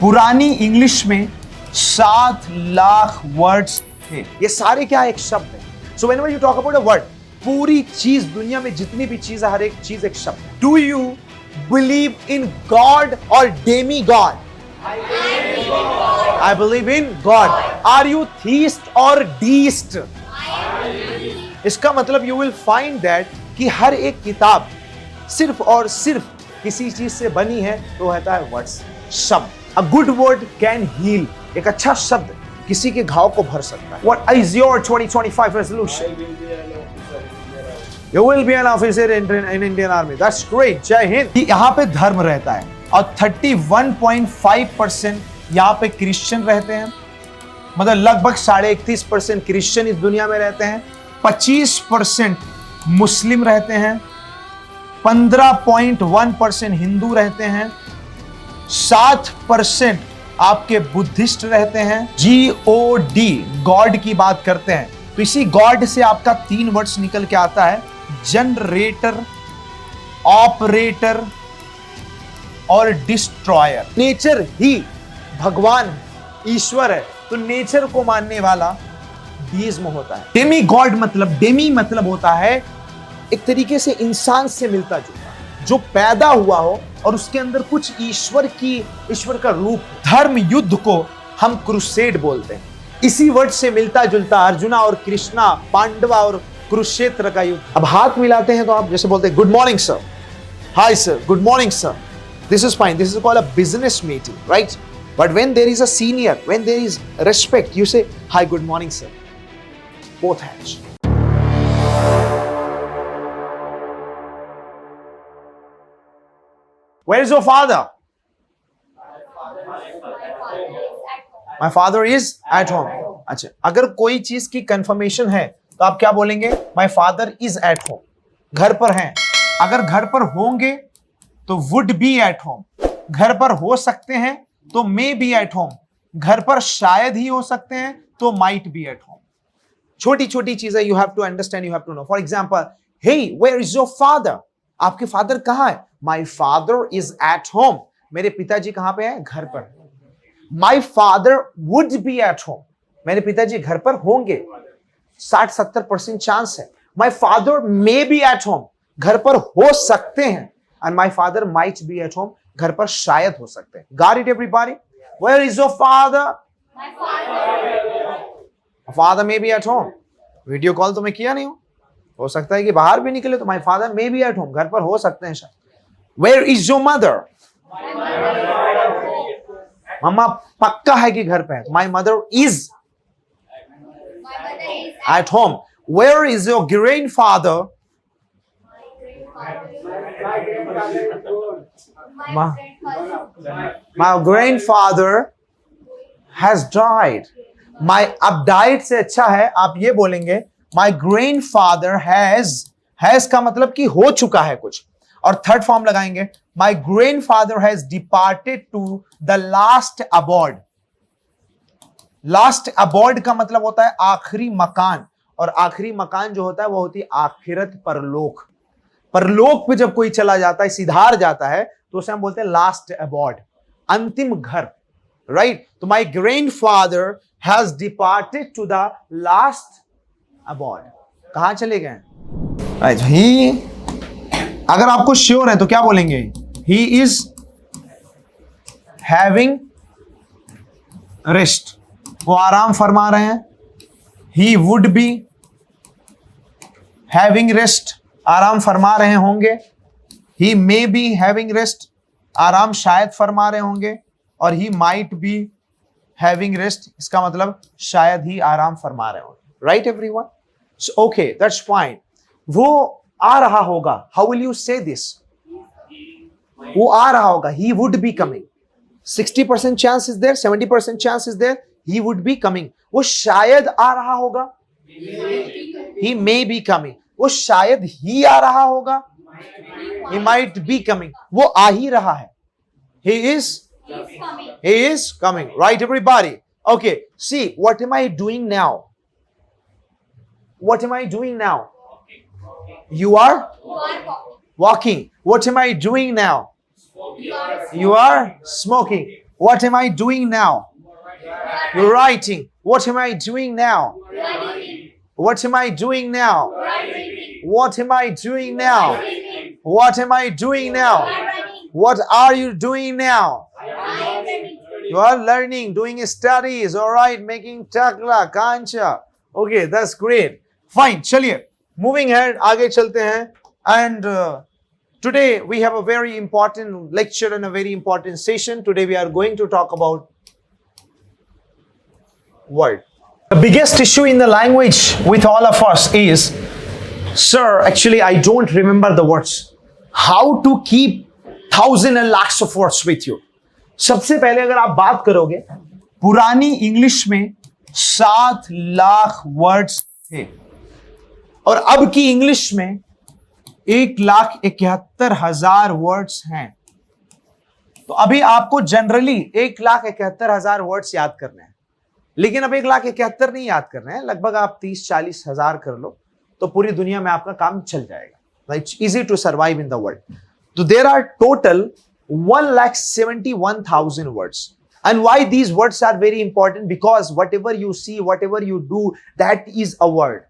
पुरानी इंग्लिश में 7 लाख वर्ड्स थे। ये सारे क्या एक शब्द है। So whenever you talk about a word, पूरी चीज, दुनिया में जितनी भी चीज है, हर एक चीज एक शब्द है। Do you believe in God और demigod? I believe in God. Are you theist और डीस्ट? इसका मतलब यू विल फाइंड दैट कि हर एक किताब सिर्फ और सिर्फ किसी चीज से बनी है, तो कहता है वर्ड्स, शब्द। A good word can heal. एक अच्छा शब्द किसी के घाव को भर सकता है। What is your 2025 resolution? You will be an officer in Indian Army. That's great. जय हिंद। यहाँ पे धर्म रहता है और 31.5% यहाँ पे क्रिश्चियन रहते हैं। मतलब लगभग 31.5% क्रिश्चियन इस दुनिया में रहते हैं। 25% मुस्लिम रहते हैं। 15.1% हिंदू रहते हैं। 7% आपके बुद्धिस्ट रहते हैं। GOD, गॉड की बात करते हैं, तो इसी गॉड से आपका 3 वर्ड्स निकल के आता है, जनरेटर, ऑपरेटर और डिस्ट्रॉयर। नेचर ही भगवान ईश्वर है, तो नेचर को मानने वाला डीइज्म होता है। डेमी गॉड मतलब, डेमी मतलब होता है एक तरीके से इंसान से मिलता जुलता, जो पैदा हुआ हो और उसके अंदर कुछ ईश्वर का रूप। धर्म युद्ध को हम क्रुसेड बोलते हैं। इसी वर्ड से मिलता जुलता अर्जुना और कृष्णा, पांडवा और कुरुक्षेत्र का युद्ध। अब हाथ मिलाते हैं तो आप जैसे बोलते हैं good morning sir, hi sir, good morning sir, this is fine, this is called a business meeting, right? But when there is a senior, when there is respect, you say hi, good morning sir, both hands. Where is your father? My father is at home. अच्छा, अगर कोई चीज की confirmation है तो आप क्या बोलेंगे? My father is at home. घर पर हैं। अगर घर पर होंगे तो would be at home. घर पर हो सकते हैं तो may be at home. घर पर शायद ही हो सकते हैं तो might be at home. छोटी छोटी चीजें you have to understand, you have to know. For example, hey, where is your father? आपके फादर कहाँ है? My father is at home. मेरे पिताजी कहाँ पे हैं? घर पर। My father would be at home. मेरे पिताजी घर पर होंगे। 60-70% चांस है। My father may be at home. घर पर हो सकते हैं। And my father might be at home. घर पर शायद हो सकते हैं। Got it everybody? Where is your father? My father. Father may be at home. Video call तो मैं किया नहीं हूं, हो सकता है कि बाहर भी निकले तो my father may be at home. घर पर हो सकते हैं शायद। Where is your mother? मम्मा पक्का है कि घर पे है। My mother is at home. Where is your grandfather? My grandfather has died. My, अब died से अच्छा है आप ये बोलेंगे My grandfather has का मतलब कि हो चुका है कुछ, और थर्ड फॉर्म लगाएंगे My grandfather has departed to the last abode. Last abode का मतलब होता है आखिरी मकान, और आखिरी मकान जो होता है वो होती है आखिरत, परलोक। परलोक पे जब कोई चला जाता है, सिधार जाता है, तो उसे हम बोलते हैं लास्ट abode, अंतिम घर, राइट? तो my grandfather has departed to the last abode. कहां चले गए? राइट, ही, अगर आपको श्योर है तो क्या बोलेंगे? He is having rest. वो आराम फरमा रहे हैं। He would be having rest. आराम फरमा रहे होंगे। He may be having rest. आराम शायद फरमा रहे होंगे। और he might be having rest. इसका मतलब शायद ही आराम फरमा रहे होंगे। Right everyone? So, okay, that's fine. वो आ रहा होगा। How will you say this? वो आ रहा होगा। He would be coming. 60% chance is there, 70% chance is there. He would be coming. वो शायद आ रहा होगा। He may be coming. वो शायद ही आ रहा होगा। He might be coming. वो आ ही रहा है। He is coming. He is coming. Right, everybody? Okay. See, what am I doing now? What am I doing now? You are walking. What am I doing now? You are smoking. What am I doing now? Writing. What am I doing now? What am I doing now? What am I doing now? What am I doing now? What are you doing now? You are learning, doing studies, all right, making takla, kancha. Okay, that's great. Fine, चलिए, moving ahead, आगे चलते हैं. And today we have a very important lecture and a very important session. Today we are going to talk about word. The biggest issue in the language with all of us is, sir, actually I don't remember the words. How to keep thousands and lakhs of words with you? सबसे पहले अगर आप बात करोगे, पुरानी English में 7 lakh words थे और अब की इंग्लिश में 1,71,000 वर्ड्स हैं. तो अभी आपको जनरली 1,71,000 वर्ड्स याद करने हैं, लेकिन अब 1,71,000 नहीं याद करने हैं, लगभग आप 30-40 हजार कर लो तो पूरी दुनिया में आपका काम चल जाएगा. It's easy to survive in the world. तो there are total 1,71,000 words. And why these words are very important? Because whatever you see, whatever you do, that is a word.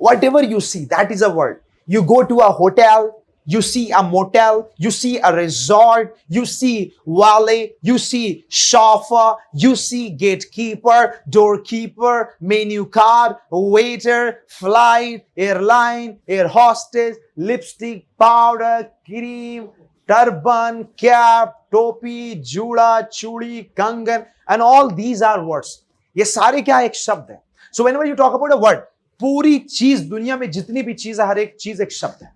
Whatever you see, that is a word. You go to a hotel, you see a motel, you see a resort, you see valet, you see chauffeur, you see gatekeeper, doorkeeper, menu card, waiter, flight, airline, air hostess, lipstick, powder, cream, turban, cap, टोपी, जूड़ा, चूड़ी, कंगन, and all these are words. ये सारे क्या एक शब्द है. So whenever you talk about a word, पूरी चीज दुनिया में जितनी भी चीज है, हर एक चीज एक शब्द है.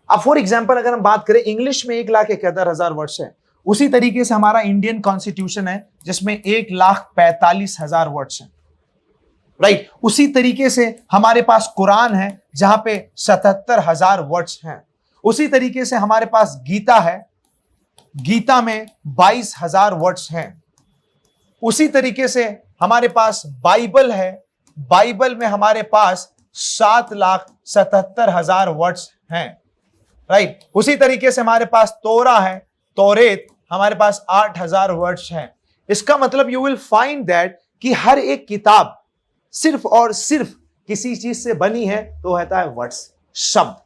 अब फॉर एग्जाम्पल अगर हम बात करें, इंग्लिश में 1,71,000 वर्ड्स है, उसी तरीके से हमारा इंडियन कॉन्स्टिट्यूशन है जिसमें 1,45,000 वर्ड्स हैं, राइट. उसी तरीके से हमारे पास कुरान है जहां पे 77,000 वर्ड्स हैं. उसी तरीके से हमारे पास गीता है, गीता में 22,000 वर्ड्स हैं. उसी तरीके से हमारे पास बाइबल है, बाइबल में हमारे पास 7,77,000 वर्ड्स हैं, राइट. उसी तरीके से हमारे पास तोरा है, तौरेत, हमारे पास 8,000 वर्ड्स हैं. इसका मतलब यू विल फाइंड दैट कि हर एक किताब सिर्फ और सिर्फ किसी चीज से बनी है, तो होता है वर्ड्स, शब्द.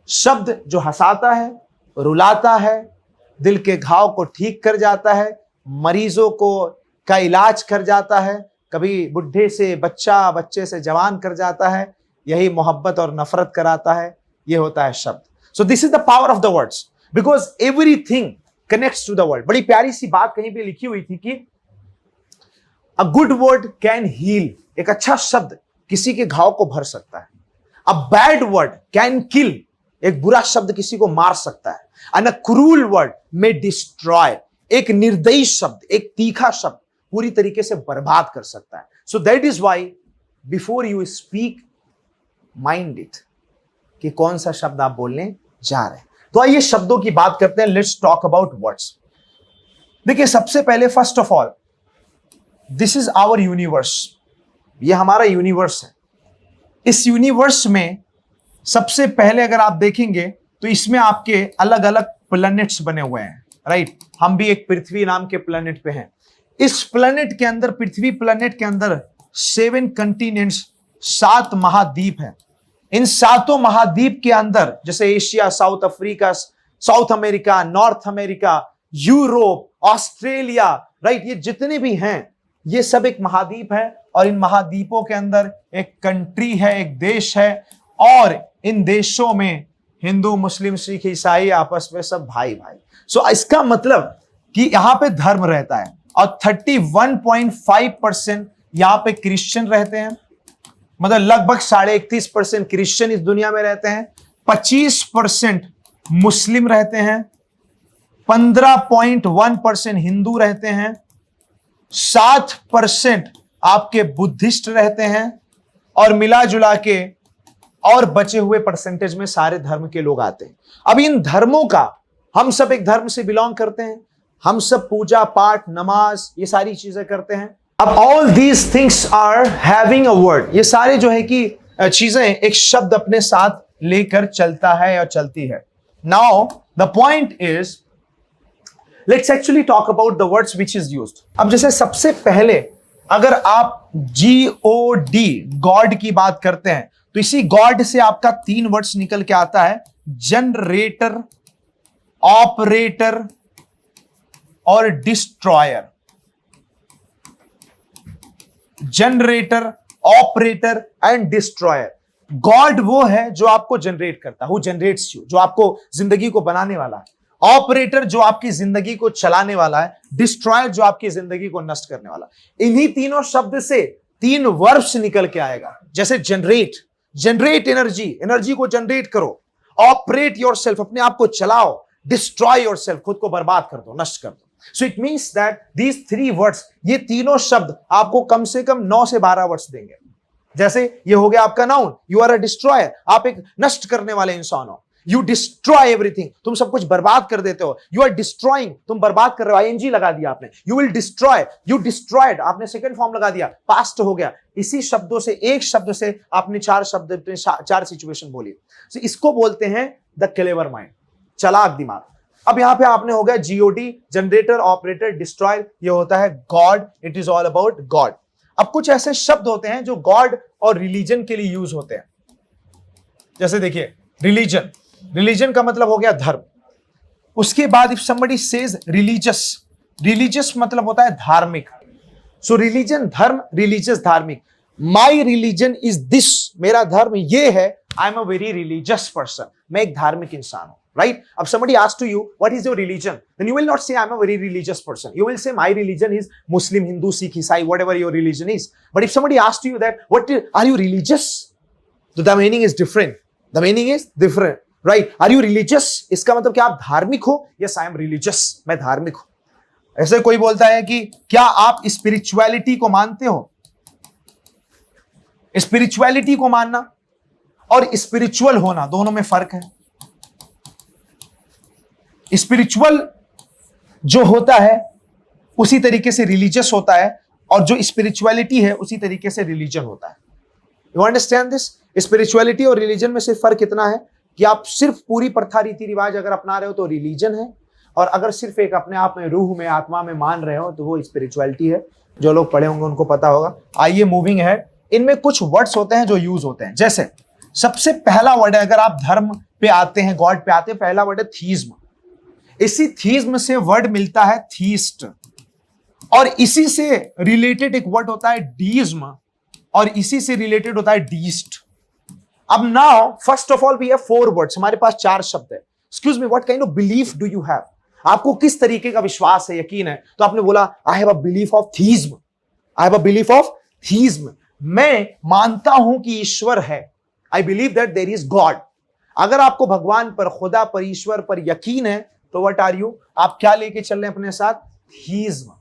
शब्द जो हंसाता है, रुलाता है, दिल के घाव को ठीक कर जाता है, मरीजों को का इलाज कर जाता है, कभी बुढ़े से बच्चा, बच्चे से जवान कर जाता है, यही मोहब्बत और नफरत कराता है. ये होता है शब्द. So this is the power of the words, because everything connects to the word. बड़ी प्यारी सी बात कहीं पे लिखी हुई थी कि a good word can heal. एक अच्छा शब्द किसी के घाव को भर सकता है. A bad word can kill. एक बुरा शब्द किसी को मार सकता है. And a cruel word may destroy. एक निर्दयी शब्द, एक तीखा शब्द पूरी तरीके से बर्बाद कर सकता है. So that is why before you speak, mind it कि कौन सा शब्द आप बोलने जा रहे हैं. तो आइए शब्दों की बात करते हैं. Let's talk about words. देखिए, सबसे पहले first of all, this is our universe. ये हमारा यूनिवर्स है. इस यूनिवर्स में सबसे पहले अगर आप देखेंगे तो इसमें आपके अलग अलग प्लैनेट्स बने हुए हैं, राइट. हम भी एक पृथ्वी नाम के प्लैनेट पे हैं. इस प्लैनेट के अंदर, पृथ्वी प्लैनेट के अंदर 7 कंटिनेंट्स, 7 महाद्वीप हैं. इन 7 महाद्वीप के अंदर जैसे Asia, south Africa, south America, north America, Europe, Australia, right, ये जितने भी हैं ये सब एक महाद्वीप है. और इन महाद्वीपों के अंदर एक कंट्री है, एक देश है, और इन देशों में हिंदू, मुस्लिम, सिख, ईसाई आपस में सब भाई भाई. सो इसका मतलब कि यहां पे धर्म रहता है. और 31.5% यहां पे क्रिश्चियन रहते हैं, मतलब लगभग 31.5% क्रिश्चियन इस दुनिया में रहते हैं. 25% मुस्लिम रहते हैं, 15.1% हिंदू रहते हैं, 7% आपके बुद्धिस्ट रहते हैं, और मिला जुला के और बचे हुए परसेंटेज में सारे धर्म के लोग आते हैं. अब इन धर्मों का, हम सब एक धर्म से बिलोंग करते हैं, हम सब पूजा पाठ, नमाज, ये सारी चीजें करते हैं. अब all these things are having a word. ये सारे जो है कि चीजें एक शब्द अपने साथ लेकर चलता है और चलती है. Now the point is, let's actually talk about the words which is used. अब जैसे सबसे पहले अगर आप GOD गॉड की बात करते हैं तो इसी गॉड से आपका 3 वर्ड्स निकल के आता है, जनरेटर, ऑपरेटर और destroyer. Generator, operator and destroyer. God वो है जो आपको जनरेट करता है, हु जनरेट्स यू, जो आपको जिंदगी को बनाने वाला है। ऑपरेटर जो आपकी जिंदगी को चलाने वाला है। डिस्ट्रॉयर जो आपकी जिंदगी को नष्ट करने वाला। इन्हीं तीनों शब्द से 3 वर्ब्स निकल के आएगा। जैसे जनरेट, जनरेट एनर्जी, एनर्जी को जनरेट करो। ऑपरेट योरसेल्फ, अपने आप को चलाओ। डिस्ट्रॉय योरसेल्फ, खुद को बर्बाद कर दो, नष्ट कर दो। So it means that these 3 words, ये तीनों शब्द आपको कम से कम 9 से 12 वर्ड्स देंगे। जैसे ये हो गया आपका noun, you are a destroyer, आप एक नष्ट करने वाले इंसान हो। यू डिस्ट्रॉय एवरीथिंग, तुम सब कुछ बर्बाद कर देते हो। यू आर डिस्ट्रॉइंग, तुम बर्बाद कर रहे हो, ING लगा दिया आपने। You will destroy, you destroyed, आपने सेकंड फॉर्म लगा दिया, पास्ट हो गया। इसी शब्दों से, एक शब्द से आपने 4 शब्द, 4 सिचुएशन बोली। so इसको बोलते हैं द क्लेवर माइंड, चालाक दिमाग। अब यहां पे आपने हो गया GOD, जनरेटर, ऑपरेटर, डिस्ट्रॉयर, ये होता है God. It is all about God. अब कुछ ऐसे शब्द होते हैं जो गॉड और रिलीजन के लिए यूज होते हैं। जैसे देखिए रिलीजन, रिलीजन का मतलब हो गया धर्म। उसके बाद if somebody says religious, religious मतलब होता है धार्मिक। सो रिलीजन धर्म, रिलीजियस धार्मिक। माई रिलीजन इज दिस, मेरा धर्म ये है। आई am a very religious person, मैं एक धार्मिक इंसान हूं, राइट? अब somebody asks to you what is your religion, then you will not say I am a very religious person. You will say my religion is Muslim, Hindu, Sikh, Isai, whatever your religion is. But if somebody asks you that are you religious, so the meaning is different. The meaning is different, right? Are you religious? इसका मतलब क्या आप धार्मिक हो? Yes, I am religious, मैं धार्मिक हूं। ऐसे कोई बोलता है कि क्या आप स्पिरिचुअलिटी को मानते हो? स्पिरिचुअलिटी को मानना और स्पिरिचुअल होना दोनों में फर्क है। स्पिरिचुअल जो होता है उसी तरीके से रिलीजियस होता है, और जो स्पिरिचुअलिटी है उसी तरीके से रिलीजन होता है। You understand this? स्पिरिचुअलिटी और रिलीजन में सिर्फ फर्क इतना है कि आप सिर्फ पूरी प्रथा रीति रिवाज अगर अपना रहे हो तो रिलीजन है, और अगर सिर्फ एक अपने आप में, रूह में, आत्मा में मान रहे हो तो वो स्पिरिचुअलिटी है। जो लोग पढ़े होंगे उनको पता होगा। आइए मूविंग है। इनमें कुछ वर्ड्स होते हैं जो यूज होते हैं। जैसे सबसे पहला वर्ड है, अगर आप धर्म पे आते हैं, गॉड पे आते हैं, पहला वर्ड है थीज्म। इसी थीज्म से वर्ड मिलता है थीस्ट, और इसी से रिलेटेड एक वर्ड होता है डीज्म, और इसी से रिलेटेड होता है डीस्ट। अब now first of all we have 4 words, हमारे पास 4 शब्द है। Excuse me, what kind of belief do you have? आपको किस तरीके का विश्वास है, यकीन है? तो आपने बोला I have a belief of theism, I have a belief of theism. मैं मानता हूं कि ईश्वर है। I believe that there is God. अगर आपको भगवान पर, खुदा पर, ईश्वर पर यकीन है तो व्हाट आर यू? आप क्या लेके चल रहे हैं अपने साथ? थीज्म।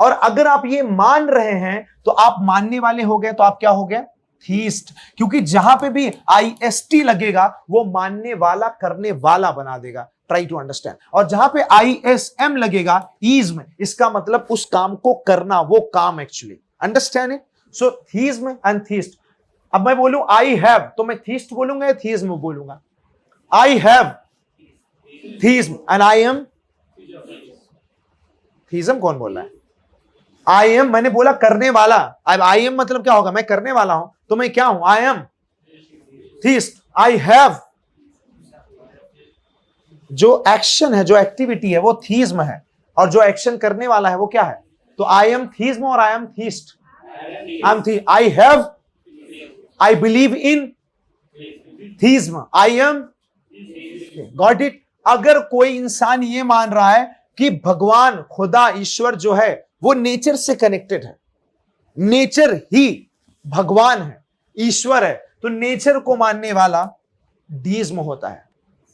और अगर आप ये मान रहे हैं तो आप मानने वाले हो गए, तो आप क्या हो गए? थीस्ट। क्योंकि जहां पे भी IST लगेगा वो मानने वाला, करने वाला बना देगा। Try to understand. और जहां पे ISM लगेगा, ईज्म, इसका मतलब उस काम को करना, वो काम actually. Understand it? So theism and theist. अब मैं बोलूं आई हैव, तो मैं थीस्ट बोलूंगा या थीज्म बोलूंगा? I have theism and I am theism. कौन बोल रहा है? आई एम, मैंने बोला करने वाला। अब आई एम मतलब क्या होगा? मैं करने वाला हूं, तो मैं क्या हूं? I am theist. I have, जो एक्शन है, जो एक्टिविटी है, वो थीज्म है, और जो एक्शन करने वाला है वो क्या है? तो आई एम थीज्म और I am theist. I have, I believe in theism, I am. Got it? अगर कोई इंसान ये मान रहा है कि भगवान, खुदा, ईश्वर जो है वो नेचर से कनेक्टेड है, नेचर ही भगवान है, ईश्वर है, तो नेचर को मानने वाला डीज्म होता है,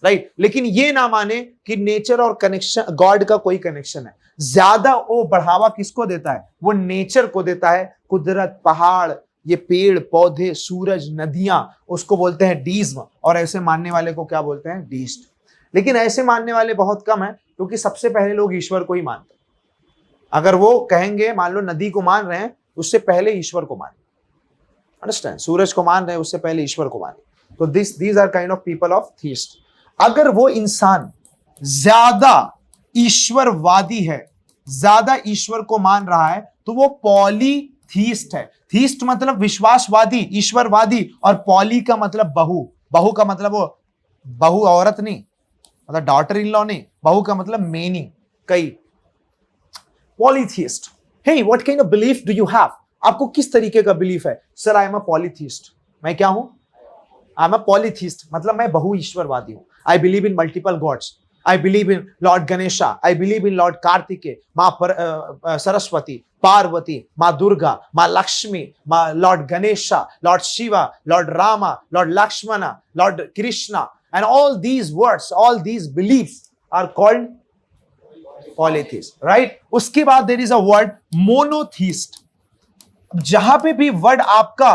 राइट? लेकिन ये ना माने कि नेचर और कनेक्शन, गॉड का कोई कनेक्शन है। ज्यादा वो बढ़ावा किसको देता है? वो नेचर को देता है। कुदरत, पहाड़, ये पेड़ पौधे, सूरज, नदियां, उसको बोलते हैं डीज्म। और ऐसे मानने वाले को क्या बोलते हैं? डीस्ट। लेकिन ऐसे मानने वाले बहुत कम है, क्योंकि सबसे पहले लोग ईश्वर को ही मानते हैं। अगर वो कहेंगे, मान लो नदी को मान रहे हैं, उससे पहले ईश्वर को माने। अंडरस्टैंड? सूरज को मान रहे हैं, उससे पहले ईश्वर को माने। तो these are kind of people of theist. अगर वो इंसान ज्यादा ईश्वरवादी है, ज्यादा ईश्वर को मान रहा है, तो वो पॉलीथीस्ट है। थीस्ट मतलब विश्वासवादी, ईश्वरवादी, और पॉली का मतलब बहु। बहु का मतलब वो बहु औरत नहीं, मतलब डॉटर इन लॉ नहीं, बहु का मतलब मेनी, कई। Polytheist. Hey, what kind of belief do you have? आपको किस तरीके का बिलीफ है? Sir, I am a polytheist. मैं क्या हूं? आई एम अ पॉलीथीस्ट, मतलब मैं बहु ईश्वरवादी हूं। I believe in multiple gods. I believe in Lord Ganesha. I believe in Lord Kartike, Saraswati, Parvati, Ma Durga, Ma Lakshmi, Lord Ganesha, Lord Shiva, Lord Rama, Lord Lakshmana, Lord Krishna, and all these words, all these beliefs are called polytheist, right? उसके बाद there is a word monotheist. जहां पे भी word आपका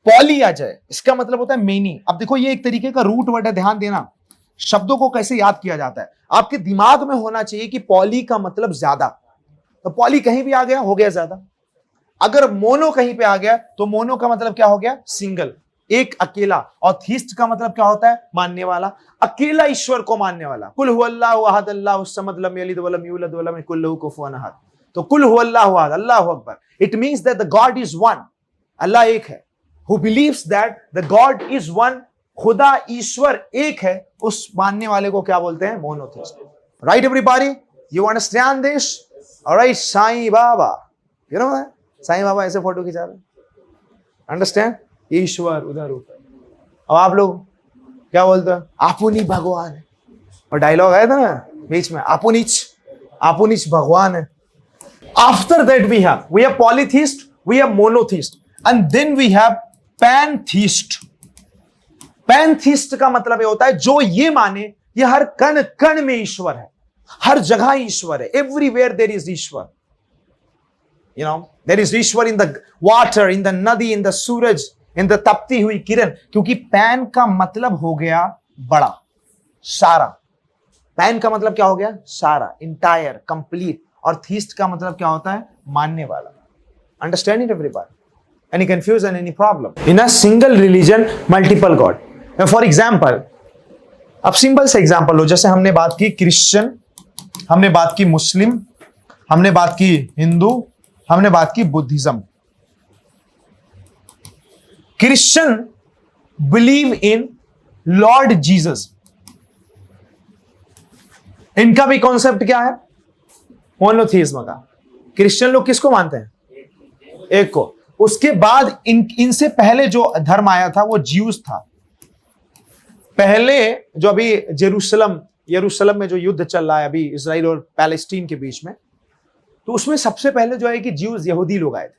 poly आ जाए, इसका मतलब होता है मेनी। अब देखो, ये एक तरीके का रूट वर्ड है, ध्यान देना। शब्दों को कैसे याद किया जाता है, आपके दिमाग में होना चाहिए कि पॉली का मतलब ज्यादा, तो पॉली कहीं भी आ गया हो गया ज्यादा। अगर मोनो कहीं पे आ गया तो मोनो का मतलब क्या हो गया? सिंगल, एक, अकेला। और थीस्ट का मतलब क्या होता है? मानने वाला, अकेला ईश्वर को मानने वाला। कुल हुवल्लाहु अहद अल्लाहुस समद लम यलिद वलम यूलद वलम यकुल लहू कुफुवन अहद। तो कुल हुवल्लाहु अहद, अल्लाहु अकबर, it means that the God is one, Allah एक है। Who believes that the God is one, खुदा ईश्वर एक है, उस मानने वाले को क्या बोलते हैं? Monotheist. Right everybody, you understand this? Alright, Sai Baba, you know Sai Baba ऐसे फोटो खिंचा रहे, अंडरस्टैंड? ईश्वर उधर ऊपर। अब आप लोग क्या बोलते हैं? आपुनी भगवान है। और डायलॉग आया था ना बीच में, आपुनिच भगवान है। After that we have polytheist, we have monotheist, and then we have pantheist. Pantheist का मतलब ये होता है जो ये माने ये हर कण कण में ईश्वर है, हर जगह ईश्वर है। एवरीवेयर देयर इज ईश्वर, यू नो, देयर इज ईश्वर in the water, in the nadi, in the Suraj, in the तपती हुई किरण। क्योंकि पैन का मतलब हो गया बड़ा, सारा। पैन का मतलब क्या हो गया? सारा, इंटायर, कंप्लीट। और थीस्ट का मतलब क्या होता है? मानने वाला। Understand it everybody? Any confusion, any problem? In a single religion, multiple God. For example, अब सिंपल से एग्जाम्पल लो, जैसे हमने बात की क्रिश्चियन, हमने बात की मुस्लिम, हमने बात की हिंदू, हमने बात की Buddhism. Christian believe in Lord Jesus. इनका भी कॉन्सेप्ट क्या है? मोनोथीज्म का। क्रिश्चियन लोग किसको मानते हैं? एक को। उसके बाद इनसे पहले जो धर्म आया था वो ज्यूज था। पहले जो अभी यरूशलेम में जो युद्ध चल रहा है अभी इजराइल और पैलेस्टीन के बीच में, तो उसमें सबसे पहले जो है कि ज्यूज, यहूदी लोग आए थे।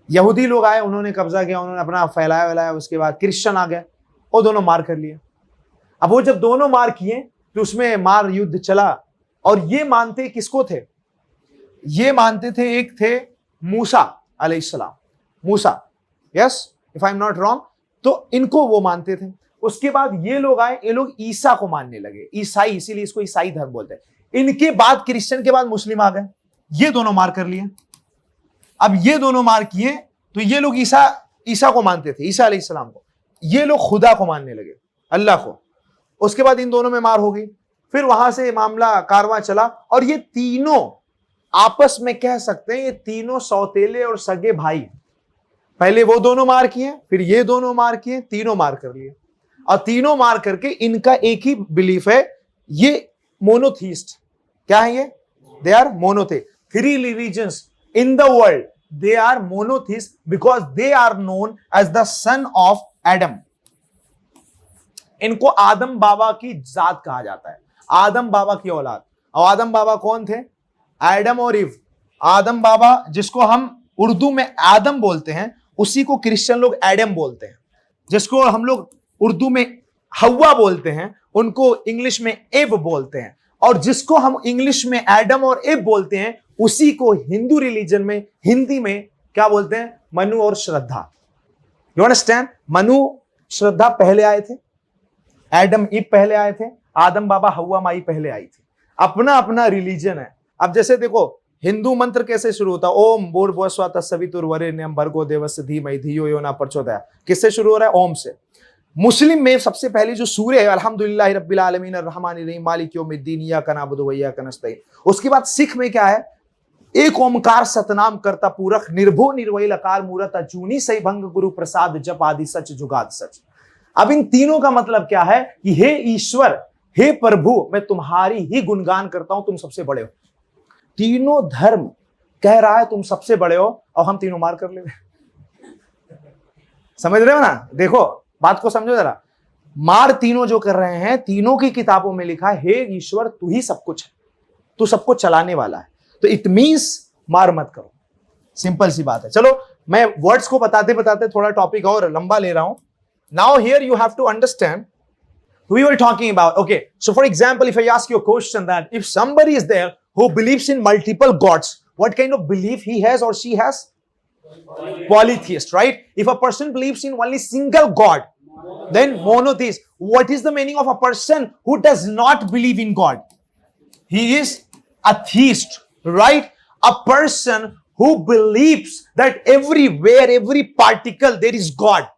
यहूदी लोग आए, उन्होंने कब्जा किया, उन्होंने अपना फैलाया वैलाया। उसके बाद क्रिश्चियन आ गए, वो दोनों मार कर लिए। अब वो जब दोनों मार किए तो उसमें मार युद्ध चला। और ये मानते किसको थे? ये मानते थे, एक थे मूसा अलैहिस्सलाम, Musa, yes, if I am not wrong. तो इनको वो मानते थे। उसके बाद ये लोग आए, ये लोग ईसा को मानने लगे, ईसाई, इसीलिए इसको ईसाई धर्म बोलते हैं। इनके बाद क्रिश्चियन के बाद मुस्लिम आ गए, ये दोनों मार कर लिए। अब ये दोनों मार किए तो ये लोग ईसा को मानते थे, ईसा अलैहिस्सलाम को। ये लोग खुदा को मानने लगे, अल्लाह को। उसके बाद इन दोनों में मार हो गई। फिर वहां से मामला कारवां चला, और ये तीनों आपस में कह सकते हैं, ये तीनों सौतेले और सगे भाई। पहले वो दोनों मार किए, फिर ये दोनों मार किए, तीनों मार कर लिए। और तीनों मार करके इनका एक ही बिलीफ है, ये मोनोथीस्ट। क्या है ये? दे आर मोनोथे। 3 religions in the world, they are monotheist because they are known as the son of Adam. इनको आदम बाबा की जात कहा जाता है, आदम बाबा की औलाद। और आदम बाबा कौन थे? एडम और इव। आदम बाबा, जिसको हम उर्दू में आदम बोलते हैं, उसी को क्रिश्चियन लोग एडम बोलते हैं। जिसको हम लोग उर्दू में हव्वा बोलते हैं, उनको इंग्लिश में एब बोलते हैं। और जिसको हम इंग्लिश में एडम और एब बोलते हैं, उसी को हिंदू रिलीजन में, हिंदी में क्या बोलते हैं? मनु और श्रद्धा। You understand? मनु श्रद्धा पहले आए थे, एडम इब पहले आए थे, आदम बाबा हव्वा माई पहले आई थी। अपना अपना रिलीजन है। अब जैसे देखो, हिंदू मंत्र कैसे शुरू होता है? ओम भूर्भुवस्सुः तत्सवितुर्वरेण्यं भर्गो देवस्य धीमहि धियो यो न प्रचोदयात्। किससे शुरू हो रहा है? ओम से। मुस्लिम में सबसे पहले जो सूरह है अल्हम्दुलिल्लाहि रब्बिल आलमीन अर्रहमानिर रहीम मालिक यौमिद्दीन इय्याका नअबुदु व इय्याका नस्तईन। उसके बाद सिख में क्या है, एक ओमकार सतनाम करता पूरख निर्भो निर्वैल अकार मूरत अजूनी सही भंग गुरु प्रसाद जप आदि सच जुगाद सच। अब इन तीनों का मतलब क्या है कि हे ईश्वर, हे प्रभु, मैं तुम्हारी ही गुणगान करता हूं, तुम सबसे बड़े हो। तीनों धर्म कह रहा है तुम सबसे बड़े हो और हम तीनों मार कर ले। समझ रहे हो ना? देखो बात को समझो जरा। मार तीनों जो कर रहे हैं, तीनों की किताबों में लिखा है हे ईश्वर तू ही सब कुछ है, तू सबको चलाने वाला है, तो इट मींस मार मत करो। सिंपल सी बात है। चलो मैं वर्ड्स को बताते बताते थोड़ा टॉपिक और लंबा ले रहा हूं। Now here you have to understand we were talking about, okay, so for example, if I ask you a question that if somebody is there who believes in multiple gods, what kind of belief he has or she has? Polytheist, right? If a person believes in only single god, then monotheist. What is the meaning of a person who does not believe in God? He is a theist, right? A person who believes that everywhere, every particle, there is God.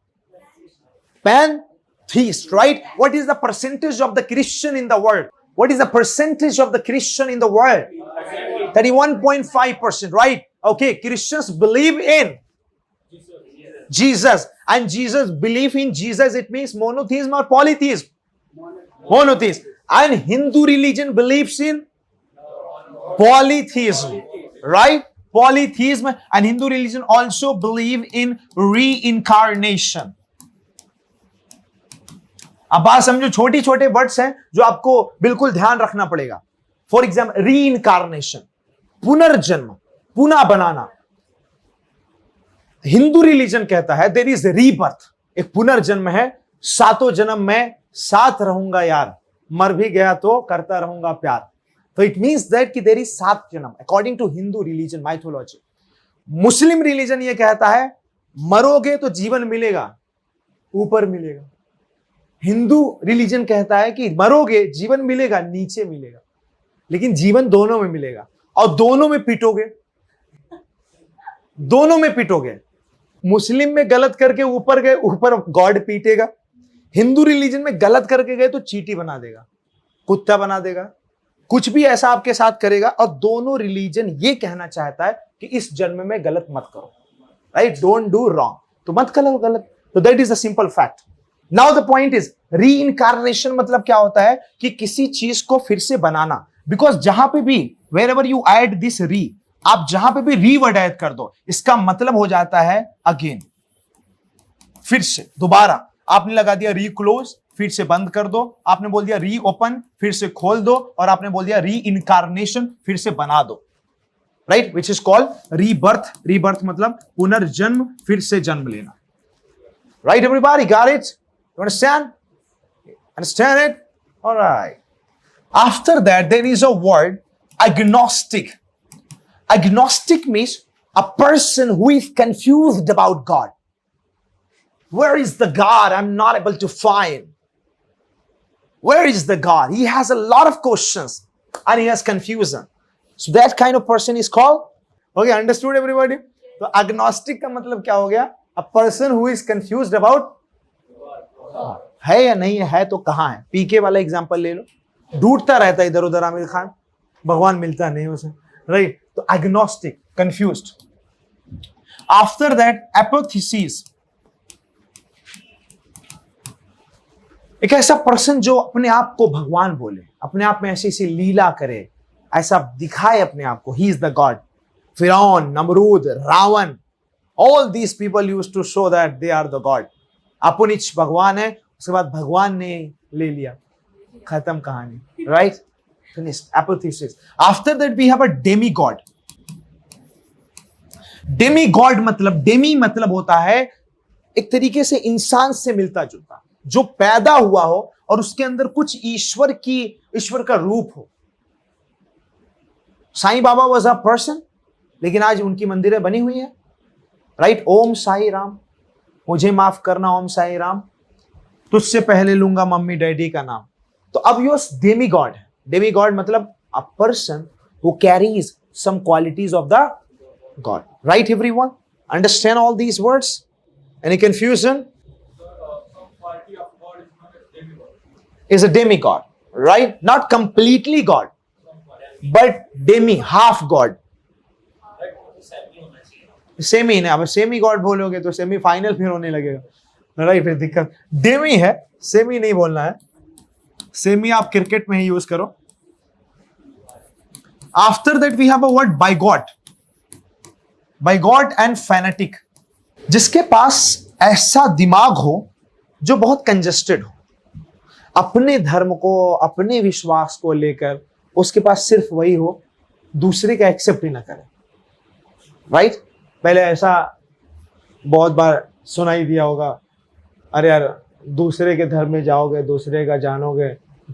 Pantheist, right? What is the percentage of the Christian in the world? What is the percentage of the Christian in the world? 31.5%, right? Okay, Christians believe in Jesus. And Jesus, belief in Jesus, it means monotheism or polytheism? Monotheism. And Hindu religion believes in polytheism, right? Polytheism. And Hindu religion also believe in reincarnation. अब बात समझो, छोटी छोटे words हैं जो आपको बिल्कुल ध्यान रखना पड़ेगा। फॉर एग्जाम्पल रीइनकारनेशन, पुनर्जन्म, पुनः बनाना। हिंदू रिलीजन कहता है देयर इज रीबर्थ, एक पुनर्जन्म है, सातों जन्म में साथ रहूंगा यार, मर भी गया तो करता रहूंगा प्यार। तो इट मींस दैट कि there is 7 janam according to Hindu religion mythology. Muslim religion ये कहता है मरोगे तो जीवन मिलेगा, ऊपर मिलेगा। हिंदू रिलीजन कहता है कि मरोगे जीवन मिलेगा, नीचे मिलेगा, लेकिन जीवन दोनों में मिलेगा और दोनों में पिटोगे, दोनों में पिटोगे। मुस्लिम में गलत करके ऊपर गए, ऊपर गॉड पीटेगा। हिंदू रिलीजन में गलत करके गए तो चींटी बना देगा, कुत्ता बना देगा, कुछ भी ऐसा आपके साथ करेगा। और दोनों रिलीजन ये कहना चाहता है कि इस जन्म में गलत मत करो, राइट? डोंट डू रॉन्ग, तो मत करो गलत। तो that is the simple fact. Now the point is reincarnation मतलब क्या होता है कि किसी चीज को फिर से बनाना। बिकॉज जहां पे भी wherever you add this re, आप जहां पे भी री वर्ड ऐड कर दो, इसका मतलब हो जाता है अगेन, फिर से, दोबारा। आपने लगा दिया री क्लोज, फिर से बंद कर दो। आपने बोल दिया री ओपन, फिर से खोल दो। और आपने बोल दिया री इनकारनेशन, फिर से बना दो, right? Which is called rebirth. Rebirth मतलब पुनर्जन्म, फिर से जन्म लेना, right? Everybody got it? You understand? Understand it? All right. After that, there is a word agnostic. Agnostic means a person who is confused about God. Where is the God? I'm not able to find. Where is the God? He has a lot of questions and he has confusion. So that kind of person is called, okay, understood everybody? So agnostic का मतलब क्या हो गया? A person who is confused about है या नहीं है तो कहां है। पीके वाला एग्जांपल ले लो, ढूंढता रहता है इधर उधर आमिर खान, भगवान मिलता नहीं उसे, राइट? तो एग्नोस्टिक, कंफ्यूज्ड। आफ्टर दैट एपोथेसिस, एक ऐसा पर्सन जो अपने आप को भगवान बोले, अपने आप में ऐसी लीला करे, ऐसा दिखाए अपने आप को, he is the God. Firaun, Namrud, Ravan, all these people used to show that they are the God. अपुनिच भगवान है, उसके बाद भगवान ने ले लिया, खत्म कहानी, right? Finished, apotheosis. After that we have a demigod. Demigod मतलब, डेमी मतलब होता है एक तरीके से इंसान से मिलता जुलता, जो पैदा हुआ हो और उसके अंदर कुछ ईश्वर का रूप हो। Sai Baba was a person, लेकिन आज उनकी मंदिरें बनी हुई है, राइट? ओम साई राम, मुझे माफ करना ओम साई राम, तुझसे पहले लूंगा मम्मी डैडी का नाम। तो अब यो डेमी गॉड है। डेमी गॉड मतलब a person who carries some qualities of the god, right everyone? Understand all these words? Any confusion? Some quality of is a demigod, right? Not completely God, but demi, half God. Semi ने, अब semi God बोलोगे तो semi final फिर होने लगेगा, right? फिर दिक्कत। Demi है, सेमी नहीं बोलना है। सेमी आप क्रिकेट में ही यूज करो। After that we have a word bigot. Bigot and fanatic, जिसके पास ऐसा दिमाग हो जो बहुत कंजेस्टेड हो, अपने धर्म को, अपने विश्वास को लेकर उसके पास सिर्फ वही हो, दूसरे का एक्सेप्ट ही ना करे, राइट? पहले ऐसा बहुत बार सुनाई दिया होगा, अरे यार दूसरे के धर्म में जाओगे, दूसरे का जानोगे,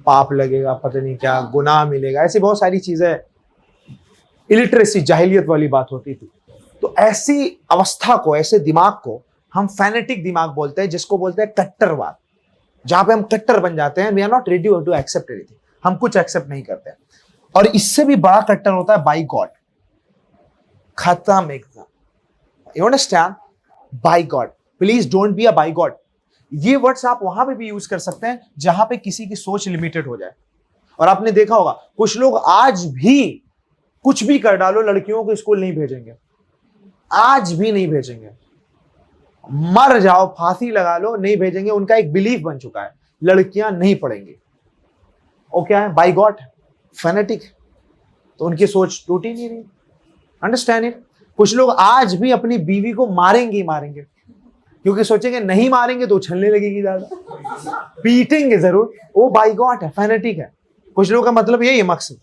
पाप लगेगा, पता नहीं क्या गुनाह मिलेगा, ऐसी बहुत सारी चीजें, इलिटरेसी, जाहिलियत वाली बात होती थी। तो ऐसी अवस्था को, ऐसे दिमाग को हम फैनेटिक दिमाग बोलते हैं, जिसको बोलते हैं कट्टरवाद, जहां पे हम कट्टर बन जाते हैं। We are not ready to accept anything, हम कुछ एक्सेप्ट नहीं करते। और इससे भी बड़ा कट्टर होता है बाई गॉड, खत्म एकदम। You understand? By God, please don't be a by God. ये वर्ड्स आप वहां पे भी यूज कर सकते हैं जहां पे किसी की सोच लिमिटेड हो जाए। और आपने देखा होगा कुछ लोग आज भी कुछ भी कर डालो, लड़कियों को स्कूल नहीं भेजेंगे, आज भी नहीं भेजेंगे, मर जाओ, फांसी लगा लो, नहीं भेजेंगे। उनका एक बिलीफ बन चुका है, लड़कियां नहीं पढ़ेंगी। वो क्या है? By God, fanatic. तो उनकी सोच टूटी नहीं रही। Understand it? कुछ लोग आज भी अपनी बीवी को मारेंगे ही मारेंगे, क्योंकि सोचेंगे नहीं मारेंगे तो उछलने लगेगी ज्यादा, पीटेंगे जरूर। वो बाई गॉड है, फैनेटिक है। कुछ लोगों का मतलब यही है मकसद,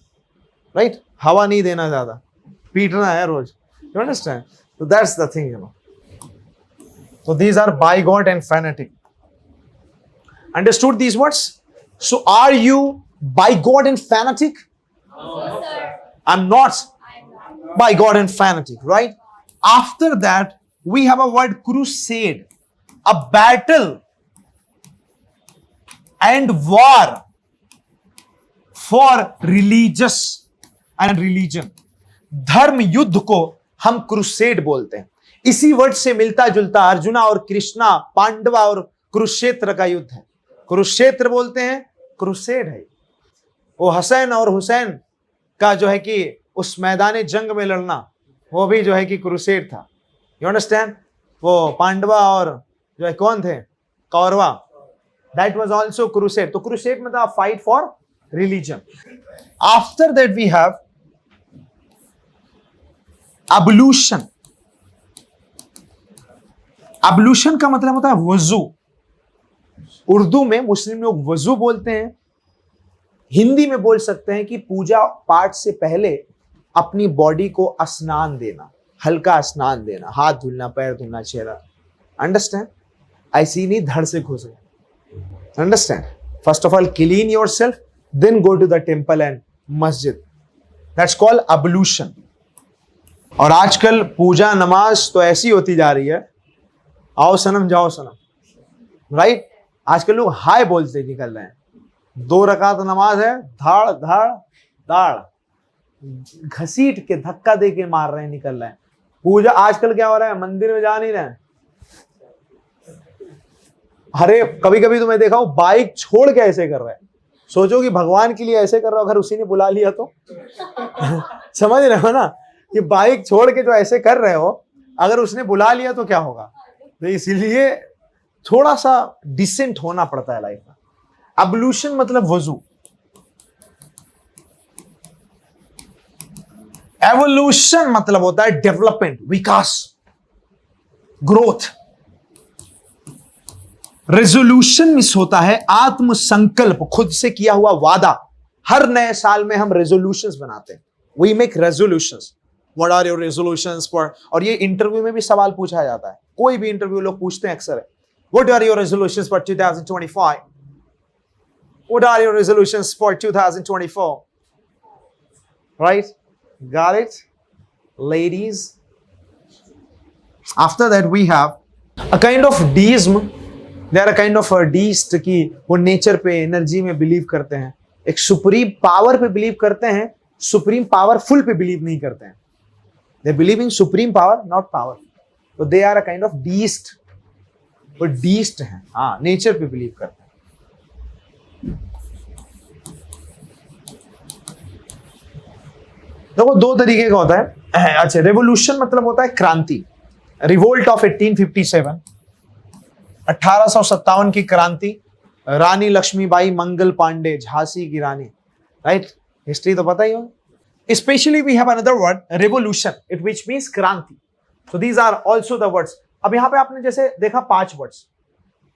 राइट? हवा नहीं देना ज्यादा, पीटना है रोज। You understand? So that's the thing, you know. So these are bigot and fanatic. Understood these words? So are you bigot and fanatic? No, sir. I'm not bigot and fanatic, right? After that, we have a word crusade, a battle and war for religious and religion. धर्म युद्ध को हम crusade बोलते हैं। इसी word से मिलता जुलता अर्जुना और कृष्णा, पांडवा और कुरुक्षेत्र का युद्ध है। कुरुक्षेत्र बोलते हैं, क्रुसेड है। वो हसैन और हुसैन का जो है कि उस मैदान जंग में लड़ना, वो भी जो है कि क्रुसेड था। You understand? वो पांडवा और जो है कौन थे, Kaurava, that was also crusade. तो क्रुसेड मतलब fight for religion. After that we have ablution. Ablution का मतलब होता है वजू। उर्दू में मुस्लिम लोग वजू बोलते हैं। हिंदी में बोल सकते हैं कि पूजा पाठ से पहले अपनी बॉडी को स्नान देना, हल्का स्नान देना, हाथ धुलना, पैर धुलना, चेहरा। अंडरस्टैंड? ऐसी नहीं धड़ से घुसे। Understand? First of all clean yourself, then go to the temple and मस्जिद। That's called ablution. और आजकल पूजा नमाज तो ऐसी होती जा रही है, आओ सनम जाओ सनम, राइट? आजकल लोग हाय बोलते निकल रहे हैं। 2 रकात नमाज है, धाड़ धाड़ दाड़, घसीट के धक्का दे के मार रहे हैं, निकल रहे हैं। पूजा आजकल क्या हो रहा है, मंदिर में जा नहीं रहे हैं। अरे कभी कभी तो मैं देखा हूं बाइक छोड़ के ऐसे कर रहे हैं। सोचो कि भगवान के लिए ऐसे कर रहा हो, अगर उसी ने बुला लिया तो समझ रहे हो ना, कि बाइक छोड़ के जो ऐसे कर रहे हो, अगर उसने बुला लिया तो क्या होगा। तो इसीलिए थोड़ा सा डिसेंट होना पड़ता है लाइफ में। अबलूशन मतलब वजू। एवोल्यूशन मतलब होता है डेवलपमेंट, विकास, ग्रोथ। रेजोल्यूशन मिस होता है आत्मसंकल्प, खुद से किया हुआ वादा। हर नए साल में हम रेजोल्यूशंस बनाते हैं। We make resolutions. What are your resolutions for? और ये इंटरव्यू में भी सवाल पूछा जाता है। कोई भी इंटरव्यू लोग पूछते हैं अक्सर, What are your resolutions for 2025? What are your resolutions for 2024? Right? Got it? Ladies. After that we have a kind of deism. They are a kind of a deist कि वो नेचर पे, energy में believe करते हैं, एक supreme power पे believe करते हैं, सुप्रीम पावरफुल पे बिलीव नहीं करते हैं। They believe in supreme power, not power. So they are a kind of deist. वो deist हैं, हाँ, नेचर पे बिलीव करते हैं। देखो दो तरीके का होता है। अच्छा, रेवोल्यूशन मतलब होता है क्रांति। रिवोल्ट ऑफ 1857, 1857 की क्रांति, रानी लक्ष्मीबाई मंगल पांडे, झांसी की रानी, राइट? हिस्ट्री तो पता ही हो। Specially we have another word revolution, it which means क्रांति। So these are also the words. अब यहां पे आपने जैसे देखा 5 वर्ड्स,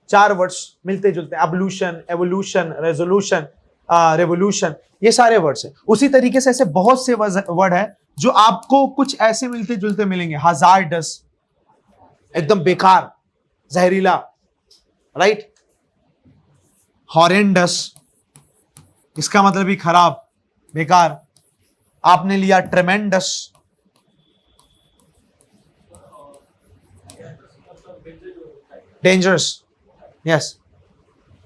4 वर्ड्स मिलते जुलते, एवोल्यूशन, एवोल्यूशन, रेजोल्यूशन, रेवोल्यूशन, ये सारे वर्ड्स हैं। उसी तरीके से ऐसे बहुत से वर्ड है जो आपको कुछ ऐसे मिलते जुलते मिलेंगे। हजार्डस, एकदम बेकार, जहरीला, राइट? हॉरेंडस, इसका मतलब ही खराब, बेकार। आपने लिया tremendous, dangerous, yes,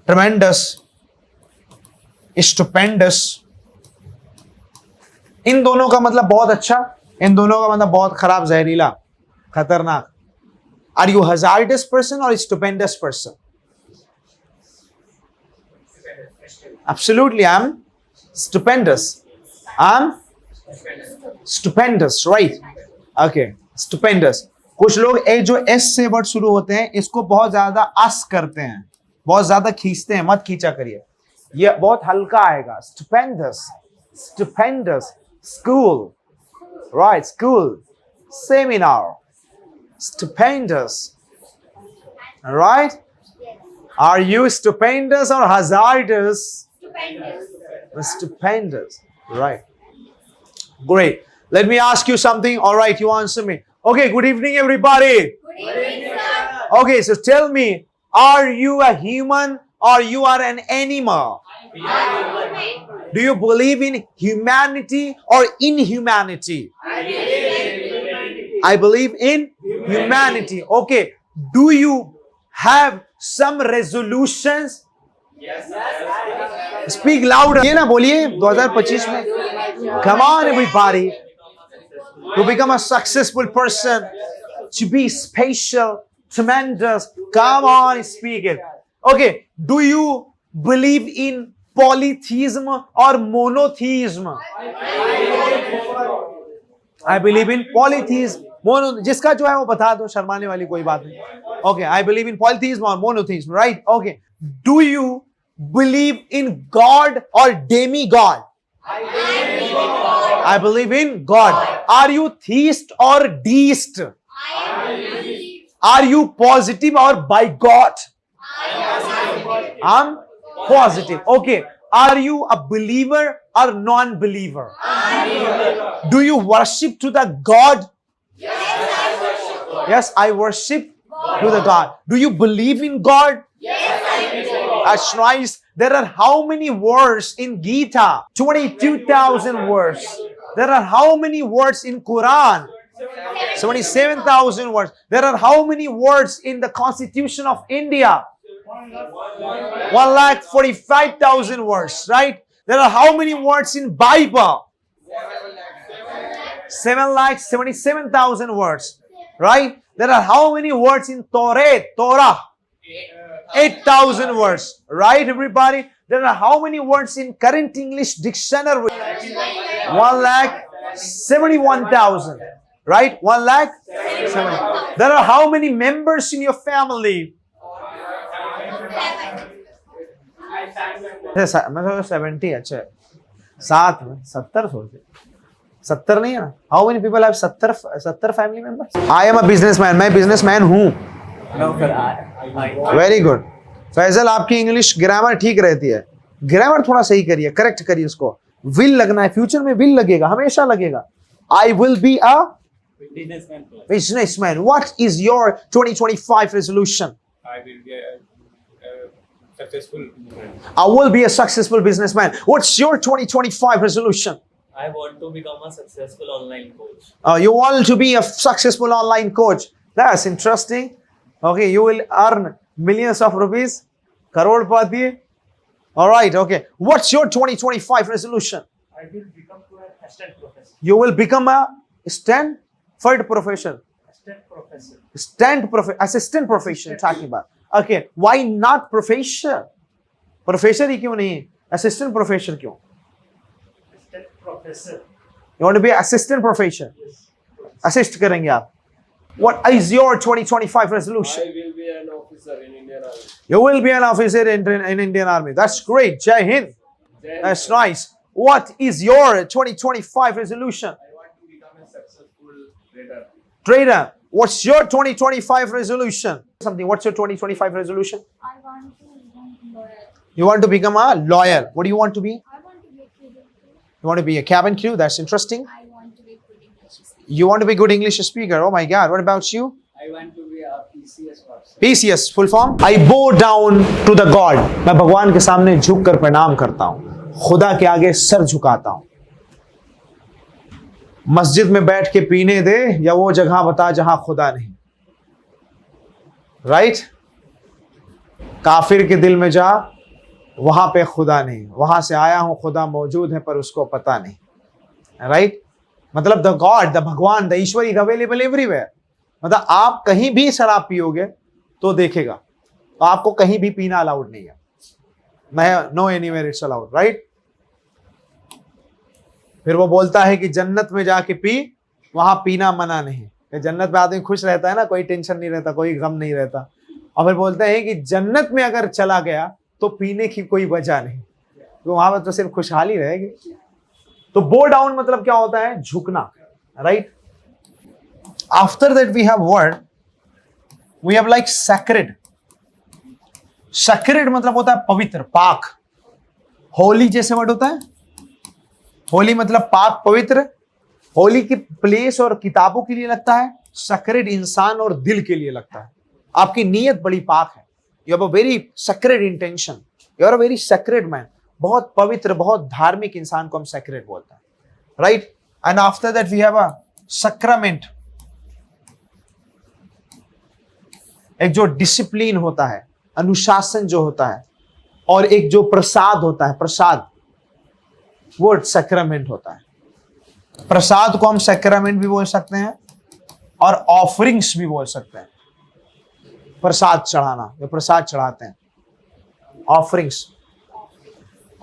tremendous, stupendous. इन दोनों का मतलब बहुत अच्छा, इन दोनों का मतलब बहुत खराब, जहरीला, खतरनाक। आर यू हजार्डस पर्सन और stupendous person? Absolutely, I'm stupendous. I'm stupendous, right? Okay, stupendous. कुछ लोग एक जो एस से वर्ड शुरू होते हैं इसको बहुत ज्यादा अस करते हैं, बहुत ज्यादा खींचते हैं। मत खींचा करिए, ये बहुत हल्का आएगा। Stupendous, stupendous. School, right? School, seminar, stupendous, right? Are you stupendous or hazardous? Stupendous, right? Great. Let me ask you something. All right, you answer me. Okay, good evening, everybody. Good evening, sir. Okay, so tell me, are you a human or you are an animal? Do you believe in humanity or inhumanity? I believe in humanity. Okay, do you have some resolutions? Speak louder. ये ना बोलिए 2025 में. Come on, everybody. To become a successful person, to be special, tremendous. Come on, speak it. Okay, do you believe in polytheism or monotheism? I believe in polytheism. जिसका जो है वो बता दो, शर्माने वाली कोई बात नहीं. Okay, I believe in polytheism or monotheism, right? Okay. Do you believe in God or demigod? I believe in God. Are you theist or deist? Are you positive or bigot? I'm positive. Okay. Are you a believer or non-believer? Do you worship to the God? Yes, I worship to the God. Do you believe in God? That's nice. There are how many words in Gita? 22,000 words. There are how many words in Quran? 77,000 words. There are how many words in the Constitution of India? 1,45,000 words, right? There are how many words in Bible? 7,77,000 words, right? There are how many words in Torah? 8,000 words, right, everybody? There are how many words in current English dictionary? 1,71,000, right? 1,70,000. There are how many members in your family? 70. अच्छा, 70 सोचे, 70 नहीं है ना? How many people have 70 family members? I am a businessman. मैं businessman हूँ. No, sir. Very good. Faisal, आपकी English grammar ठीक रहती है, ग्रामर थोड़ा सही करिए, करेक्ट करिए उसको. विल लगना है, फ्यूचर में विल लगेगा, हमेशा लगेगा. I will be a businessman. What is your 2025 resolution? I will be a successful. I will be a successful businessman. What's your 2025 resolution? I want to become a successful online coach. You want to be a successful online coach. That's interesting. Okay, you will earn millions of rupees. Karodpati. All right, okay. What's your 2025 resolution? I will become an assistant professor. You will become a Stanford professor. Assistant profession talking about. Okay, why not professor? Professor ही क्यों नहीं? Assistant professor क्यों? Assistant professor. You want to be assistant profession? Assist करेंगे आप. What is your 2025 resolution? I will be an officer in Indian Army. You will be an officer in Indian Army. That's great. Jai Hind. That's nice. What is your 2025 resolution? I want to become a successful trader. Trader. What's your 2025 resolution? Something. What's your 2025 resolution? I want to become lawyer. You want to become a lawyer. What do you want to be? I want to be a creative. You want to be a cabin crew. That's interesting. I want to be good English speaker. You want to be good English speaker. Oh my God. What about you? I want to be a PCS officer. PCS. Full form. I bow down to the God. मैं भगवान के सामने झुक कर प्रणाम करता हूँ. खुदा के आगे सर झुकाता हूँ. मस्जिद में बैठ के पीने दे या वो जगह बता जहां खुदा नहीं. राइट? काफिर के दिल में जा, वहां पे खुदा नहीं. वहां से आया हूं, खुदा मौजूद है पर उसको पता नहीं. राइट? मतलब द गॉड, द भगवान, the Ishwar is available everywhere. मतलब आप कहीं भी शराब पियोगे तो देखेगा. तो आपको कहीं भी पीना अलाउड नहीं है. No anywhere it's allowed. Right? फिर वो बोलता है कि जन्नत में जाके पी, वहां पीना मना नहीं. जन्नत में आदमी खुश रहता है ना, कोई टेंशन नहीं रहता, कोई गम नहीं रहता. और फिर बोलते हैं कि जन्नत में अगर चला गया तो पीने की कोई वजह नहीं, तो वहां पर तो सिर्फ खुशहाली रहेगी. तो बो डाउन मतलब क्या होता है? झुकना. Right? After that we have word, we have like sacred. Sacred मतलब होता है पवित्र, पाक. होली जैसे वर्ड होता है. होली मतलब पाक, पवित्र. होली की प्लेस और किताबों के लिए लगता है. सैक्रेड इंसान और दिल के लिए लगता है. आपकी नीयत बड़ी पाक है. You have a very sacred intention. You are a very sacred man. बहुत पवित्र, बहुत धार्मिक इंसान को हम सैक्रेड बोलते हैं. Right? And after that we have a sacrament. एक जो डिसिप्लिन होता है, अनुशासन जो होता है, और एक जो प्रसाद होता है, प्रसाद, वो सैक्रामेंट होता है. प्रसाद को हम सैक्रामेंट भी बोल सकते हैं और ऑफरिंग्स भी बोल सकते हैं. प्रसाद चढ़ाना, जो प्रसाद चढ़ाते हैं, ऑफरिंग्स.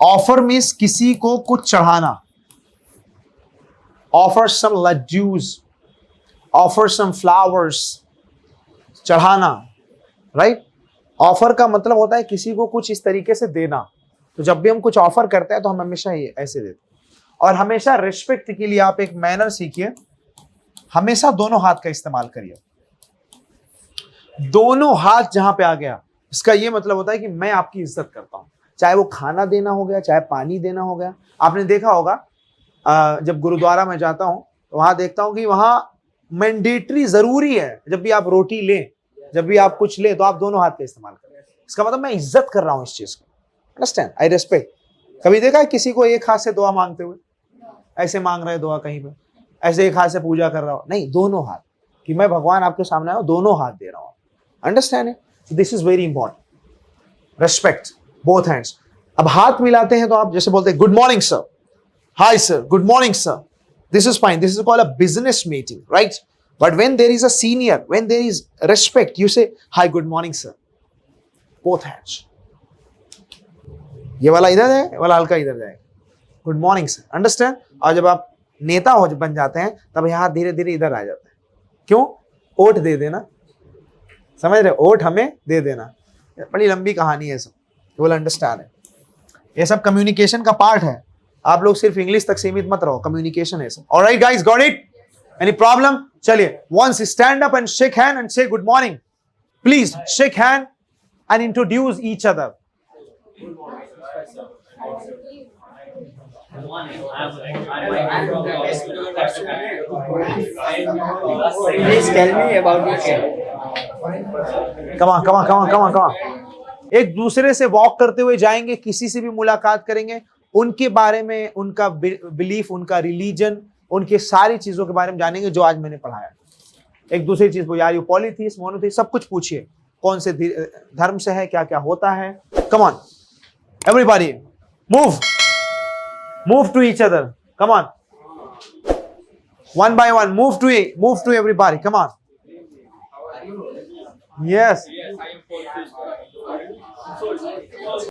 ऑफर मीन्स किसी को कुछ चढ़ाना. Offer some laddoos, offer some flowers, चढ़ाना. राइट? ऑफर का मतलब होता है किसी को कुछ इस तरीके से देना. तो जब भी हम कुछ ऑफर करते हैं तो हम हमेशा ये ऐसे देते हैं. और हमेशा रिस्पेक्ट के लिए आप एक मैनर सीखिए. हमेशा दोनों हाथ का इस्तेमाल करिए. दोनों हाथ जहां पे आ गया, इसका ये मतलब होता है कि मैं आपकी इज्जत करता हूं. चाहे वो खाना देना हो गया, चाहे पानी देना हो गया. आपने देखा होगा, जब गुरुद्वारा में जाता हूं तो वहां देखता हूं कि वहां मैंडेटरी जरूरी है, जब भी आप रोटी लें, जब भी आप कुछ लें, तो आप दोनों हाथ का इस्तेमाल करें. इसका मतलब मैं इज्जत कर रहा हूं इस चीज की. अंडरस्टैंड? आई रेस्पेक्ट. कभी देखा है किसी को एक हाथ से दुआ मांगते हुए? ऐसे मांग रहे दुआ कहीं पे, ऐसे एक हाथ से पूजा कर रहा हो? नहीं, दोनों हाथ. कि मैं भगवान आपके सामने आया हूं, दोनों हाथ दे रहा हूं. Understand? This is very important. Respect both hands. अब हाथ मिलाते हैं तो आप जैसे बोलते हैं good morning sir, hi sir, good morning sir. This is fine. This is called a business meeting, right? But when there is a senior, when there is respect, you say, hi, good morning, sir. Both hands. ये वाला इधर है, ये वाला हल्का इधर जाएगा. Good morning, sir. Understand? और जब आप नेता हो बन जाते हैं, तब ये हाथ धीरे धीरे इधर आ जाता है. क्यों? ओट दे देना. समझ रहे? ओट हमें दे देना. बड़ी लंबी कहानी है सब. You will understand it. ये सब कम्युनिकेशन का पार्ट है. आप लोग सिर्फ इंग्लिश तक सीमित मत रहो, कम्युनिकेशन है सब. Alright guys, got it? Any problem? चलिए, once stand up and shake hand and say good morning. Please shake hand and introduce each other. Please tell me about it. Come on. एक दूसरे से walk करते हुए जाएंगे, किसी से भी मुलाकात करेंगे, उनके बारे में, उनका बिलीफ, उनका रिलीजन, उनके सारी चीजों के बारे में जानेंगे जो आज मैंने पढ़ाया. एक दूसरी चीज पूछिए, आर यू पॉलीथीस्ट, मोनोथीस्ट, सब कुछ पूछिए. कौन से धर्म से है, क्या क्या होता है. Come on everybody, move to each other. Come on, one by one, move to everybody. Come on. Yes. Yes, I am for this.